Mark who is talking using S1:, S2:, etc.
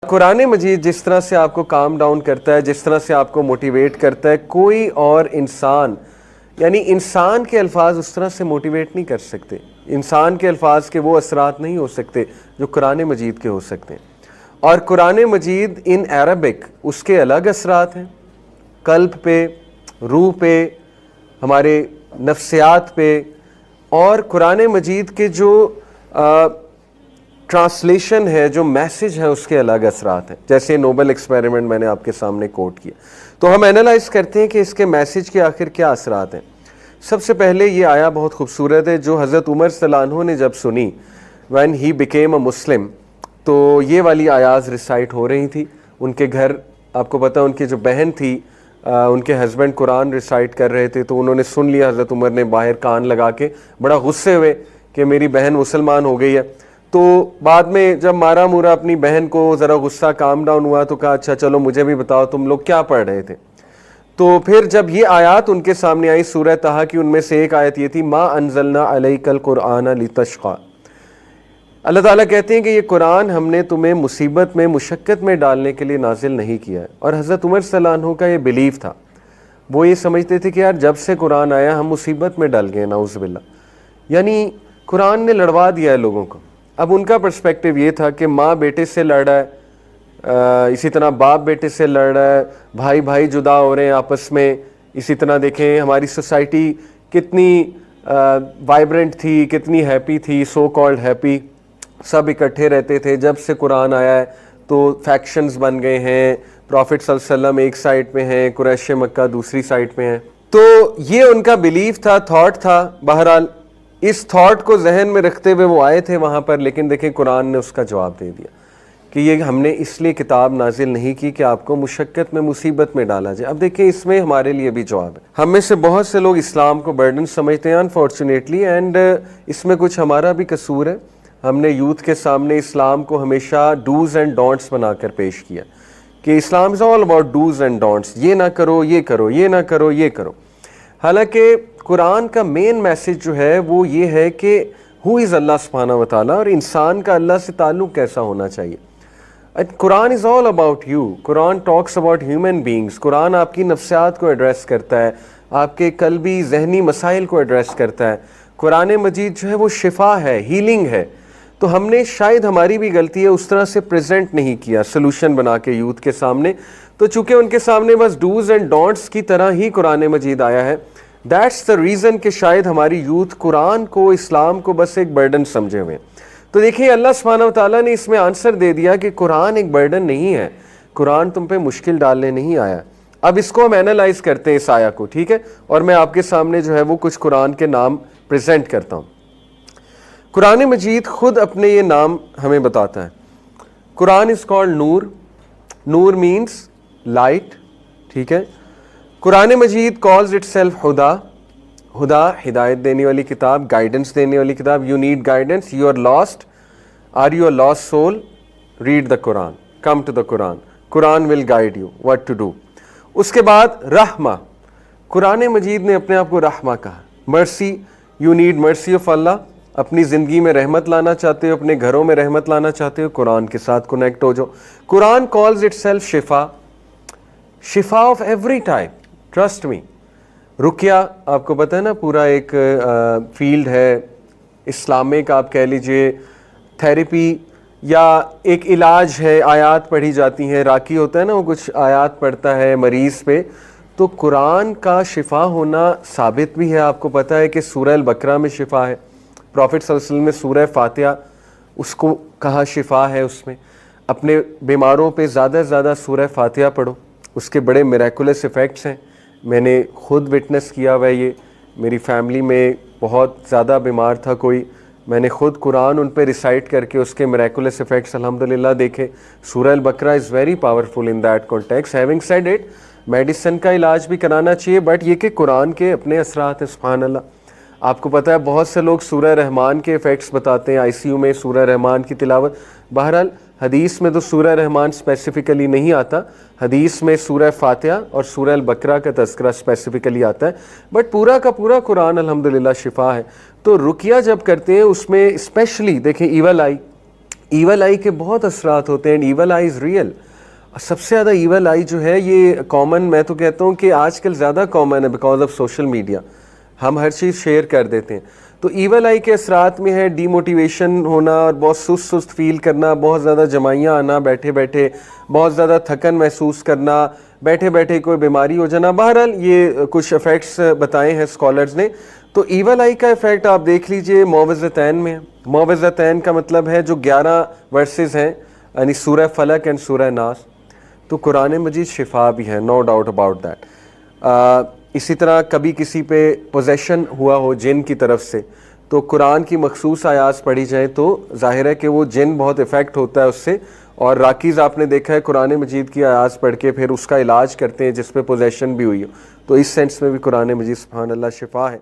S1: قرآن مجید جس طرح سے آپ کو کام ڈاؤن کرتا ہے، جس طرح سے آپ کو موٹیویٹ کرتا ہے، کوئی اور انسان یعنی انسان کے الفاظ اس طرح سے موٹیویٹ نہیں کر سکتے. انسان کے الفاظ کے وہ اثرات نہیں ہو سکتے جو قرآن مجید کے ہو سکتے ہیں. اور قرآن مجید ان عربک اس کے الگ اثرات ہیں، قلب پہ، روح پہ، ہمارے نفسیات پہ. اور قرآن مجید کے جو ٹرانسلیشن ہے، جو میسج ہے، اس کے الگ اثرات ہیں. جیسے نوبل ایکسپیریمنٹ میں نے آپ کے سامنے کوٹ کیا، تو ہم اینالائز کرتے ہیں کہ اس کے میسج کے آخر کیا اثرات ہیں. سب سے پہلے یہ آیا بہت خوبصورت ہے جو حضرت عمر صلی اللہ عنہ نے جب سنی when he became a Muslim، تو یہ والی آیات ریسائٹ ہو رہی تھی ان کے گھر. آپ کو پتہ ان کی جو بہن تھی، ان کے ہسبینڈ قرآن ریسائٹ کر رہے تھے، تو انہوں نے سن لیا. حضرت عمر نے باہر کان لگا کے بڑا غصے ہوئے کہ میری بہن مسلمان ہو گئی ہے. تو بعد میں جب مارا مورا اپنی بہن کو، ذرا غصہ کام ڈاؤن ہوا تو کہا اچھا چلو مجھے بھی بتاؤ تم لوگ کیا پڑھ رہے تھے. تو پھر جب یہ آیات ان کے سامنے آئی سورہ طٰہٰ کی، ان میں سے ایک آیت یہ تھی ما انزلنا علیک القرآن لتشقی. اللہ تعالیٰ کہتے ہیں کہ یہ قرآن ہم نے تمہیں مصیبت میں، مشقت میں ڈالنے کے لیے نازل نہیں کیا ہے. اور حضرت عمر صلی اللہ عنہ کا یہ بلیف تھا، وہ یہ سمجھتے تھے کہ یار جب سے قرآن آیا ہم مصیبت میں ڈل گئے، نعوذ باللہ. یعنی قرآن نے لڑوا دیا ہے لوگوں کو. اب ان کا پرسپیکٹیو یہ تھا کہ ماں بیٹے سے لڑ رہا ہے، اسی طرح باپ بیٹے سے لڑ رہا ہے، بھائی بھائی جدا ہو رہے ہیں آپس میں. اسی طرح دیکھیں ہماری سوسائٹی کتنی وائبرنٹ تھی، کتنی ہیپی تھی، سو کالڈ ہیپی، سب اکٹھے رہتے تھے. جب سے قرآن آیا ہے تو فیکشنز بن گئے ہیں. پروفٹ صلی اللہ علیہ وسلم ایک سائڈ پہ ہیں، قریش مکہ دوسری سائڈ پہ ہیں. تو یہ ان کا بلیف تھا، تھاٹ تھا. بہرحال اس تھاٹ کو ذہن میں رکھتے ہوئے وہ آئے تھے وہاں پر. لیکن دیکھیں قرآن نے اس کا جواب دے دیا کہ یہ ہم نے اس لیے کتاب نازل نہیں کی کہ آپ کو مشقت میں، مصیبت میں ڈالا جائے. اب دیکھیں اس میں ہمارے لیے بھی جواب ہے. ہم میں سے بہت سے لوگ اسلام کو برڈن سمجھتے ہیں انفارچونیٹلی، اینڈ اس میں کچھ ہمارا بھی قصور ہے. ہم نے یوتھ کے سامنے اسلام کو ہمیشہ ڈوز اینڈ ڈونٹس بنا کر پیش کیا کہ اسلام is all about dos and don'ts, یہ نہ کرو، یہ کرو، یہ نہ کرو، یہ کرو. حالانکہ قرآن کا مین میسج جو ہے وہ یہ ہے کہ ہو از اللہ سبحانہ و تعالیٰ، اور انسان کا اللہ سے تعلق کیسا ہونا چاہیے. قرآن از آل اباؤٹ یو. قرآن ٹاکس اباؤٹ ہیومن بینگز. قرآن آپ کی نفسیات کو ایڈریس کرتا ہے، آپ کے قلبی ذہنی مسائل کو ایڈریس کرتا ہے. قرآن مجید جو ہے وہ شفا ہے، ہیلنگ ہے. تو ہم نے شاید ہماری بھی غلطی ہے اس طرح سے پریزنٹ نہیں کیا سلوشن بنا کے یوتھ کے سامنے. تو چونکہ ان کے سامنے بس ڈوز اینڈ ڈونٹس کی طرح ہی قرآن مجید آیا ہے، دیٹس دا ریزن کہ شاید ہماری یوتھ قرآن کو، اسلام کو بس ایک برڈن سمجھے ہوئے. تو دیکھیں اللہ سبحانہ و تعالیٰ نے اس میں آنسر دے دیا کہ قرآن ایک برڈن نہیں ہے، قرآن تم پہ مشکل ڈالنے نہیں آیا. اب اس کو ہم اینالائز کرتے ہیں اس آیا کو، ٹھیک ہے. اور میں آپ کے سامنے جو ہے وہ کچھ قرآن کے نام پریزنٹ کرتا ہوں. قرآن مجید خود اپنے یہ نام ہمیں بتاتا ہے. قرآن از کالڈ نور. نور مینس لائٹ، ٹھیک ہے. قرآن مجید کالز اٹ سیلف ہدا. ہدا ہدایت دینے والی کتاب، گائیڈنس دینے والی کتاب. You need guidance, you are lost, are you a lost soul, read the قرآن، کم ٹو دا قرآن، قرآن will guide you what to do. اس کے بعد رحمہ. قرآن مجید نے اپنے آپ کو رحمہ کہا. مرسی، یو نیڈ مرسی آف اللہ. اپنی زندگی میں رحمت لانا چاہتے ہو، اپنے گھروں میں رحمت لانا چاہتے ہو، قرآن کے ساتھ کنیکٹ ہو جاؤ. قرآن کالز اٹ سیلف شفا. شفا of every type, trust me. Ruqayya آپ کو پتہ ہے نا، پورا ایک فیلڈ ہے اسلامک، آپ کہہ لیجئے تھیراپی یا ایک علاج ہے. آیات پڑھی جاتی ہیں، راکی ہوتا ہے نا وہ کچھ آیات پڑھتا ہے مریض پہ. تو قرآن کا شفا ہونا ثابت بھی ہے. آپ کو پتہ ہے کہ سورہ البقرہ میں شفا ہے. پروفٹ صلی اللہ علیہ وسلم نے سورہ فاتحہ اس کو کہا شفا ہے. اس میں اپنے بیماروں پہ زیادہ سے زیادہ سورہ فاتحہ پڑھو، اس کے بڑے میریکولس ایفیکٹس ہیں. میں نے خود وٹنس کیا ہوا ہے یہ. میری فیملی میں بہت زیادہ بیمار تھا کوئی، میں نے خود قرآن ان پہ ریسائٹ کر کے اس کے میریکولس ایفیکٹس الحمدللہ دیکھے. سورہ البقرہ is very powerful in that context. Having said it, medicine کا علاج بھی کرانا چاہیے، بٹ یہ کہ قرآن کے اپنے اثرات ہیں. سبحان اللہ. آپ کو پتہ ہے بہت سے لوگ سورہ رحمان کے ایفیکٹس بتاتے ہیں، آئی سی یو میں سورہ رحمان کی تلاوت. بہرحال حدیث میں تو سورہ رحمان اسپیسیفکلی نہیں آتا، حدیث میں سورہ فاتحہ اور سورہ البقرہ کا تذکرہ اسپیسیفکلی آتا ہے. بٹ پورا کا پورا قرآن الحمدللہ شفا ہے. تو رقیہ جب کرتے ہیں اس میں اسپیشلی دیکھیں ایول آئی، ایول آئی کے بہت اثرات ہوتے ہیں، ایول آئی از ریئل. سب سے زیادہ ایول آئی جو ہے یہ کامن، میں تو کہتا ہوں کہ آج کل زیادہ کامن ہے بیکاز آف سوشل میڈیا. ہم ہر چیز شیئر کر دیتے ہیں. تو ایول آئی کے اثرات میں ہے ڈی موٹیویشن ہونا اور بہت سست فیل کرنا، بہت زیادہ جمائیاں آنا بیٹھے بیٹھے، بہت زیادہ تھکن محسوس کرنا، بیٹھے بیٹھے کوئی بیماری ہو جانا. بہرحال یہ کچھ افیکٹس بتائے ہیں اسکالرز نے. تو ایول آئی کا افیکٹ آپ دیکھ لیجئے معوذتین میں. معوذتین کا مطلب ہے جو 11 ورسز ہیں، یعنی سورہ فلق اینڈ سورہ ناس. تو قرآن مجید شفا بھی ہے، نو ڈاؤٹ اباؤٹ دیٹ. اسی طرح کبھی کسی پہ پوزیشن ہوا ہو جن کی طرف سے، تو قرآن کی مخصوص آیات پڑھی جائیں تو ظاہر ہے کہ وہ جن بہت افیکٹ ہوتا ہے اس سے. اور راکیز آپ نے دیکھا ہے قرآن مجید کی آیات پڑھ کے پھر اس کا علاج کرتے ہیں جس پہ پوزیشن بھی ہوئی ہو. تو اس سینس میں بھی قرآن مجید سبحان اللہ شفا ہے.